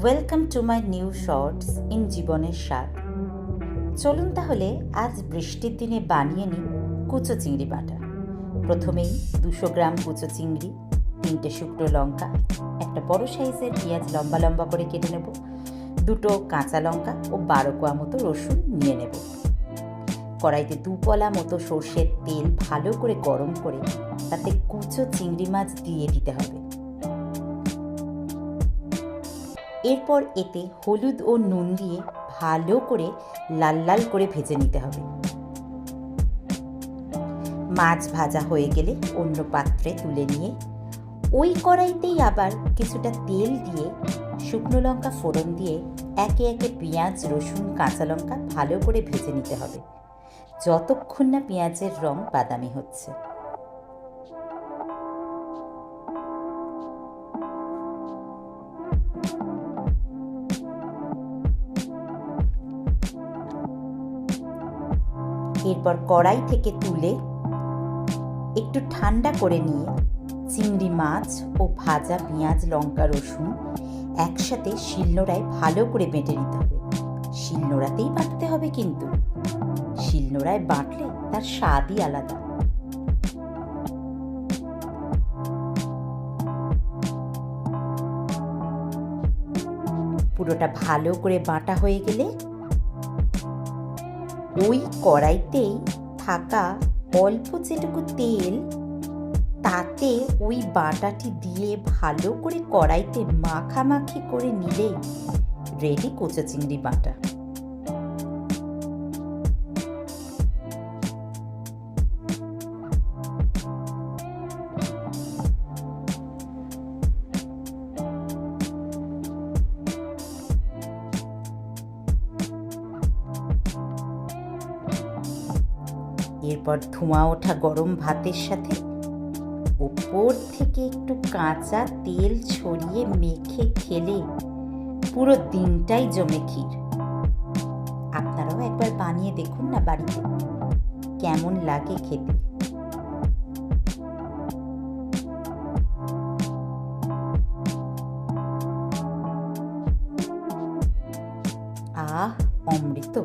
Welcome to my new shorts in জীবনের স্বাদ। চলুন তাহলে আজ বৃষ্টির দিনে বানিয়ে নিই কুচো চিংড়ি বাটা। প্রথমেই 200 গ্রাম কুচো চিংড়ি, 3টে শুকনো লঙ্কা, একটা বড় সাইজের পেঁয়াজ লম্বা লম্বা করে কেটে নেব, 2টো কাঁচা লঙ্কা ও 12 কোয়া মতো রসুন নিয়ে নেব। কড়াইতে 2 পলা মতো সর্ষের তেল ভালো করে গরম করে তাতে কুচো চিংড়ি মাছ দিয়ে দিতে হবে। এরপর এতে হলুদ ও নুন দিয়ে ভালো করে লাল লাল করে ভেজে নিতে হবে। মাছ ভাজা হয়ে গেলে অন্য পাত্রে তুলে নিয়ে ওই কড়াইতেই আবার কিছুটা তেল দিয়ে শুকনো লঙ্কা ফোড়ন দিয়ে একে একে পেঁয়াজ, রসুন, কাঁচা লঙ্কা ভালো করে ভেজে নিতে হবে যতক্ষণ না পেঁয়াজের রং বাদামি হচ্ছে। এরপর কড়াই থেকে তুলে একটু ঠান্ডা করে নিয়ে চিংড়ি মাছ ও ভাজা পেঁয়াজ, লঙ্কা, রসুন একসাথে শিলনোড়ায় ভালো করে বেটে নিতে হবে। শিলনোড়াতেই বাটতে হবে, কিন্তু শিলনোড়ায় বাটলে তার স্বাদই আলাদা। পুরোটা ভালো করে বাটা হয়ে গেলে ওই কড়াইতেই থাকা অল্প যেটুকু তেল তাতে ওই বাটাটি দিয়ে ভালো করে কড়াইতে মাখামাখি করে নিলেই রেডি কুচো চিংড়ি বাটা। এরপর ধোঁয়া ওঠা গরম ভাতের সাথে উপর থেকে একটু কাঁচা তেল ছড়িয়ে মেখে খেলে পুরো দিনটাই জমে ক্ষীর। আপনারাও একবার বানিয়ে দেখুন না বাড়িতে, কেমন লাগে খেতে। আহ, অমৃত।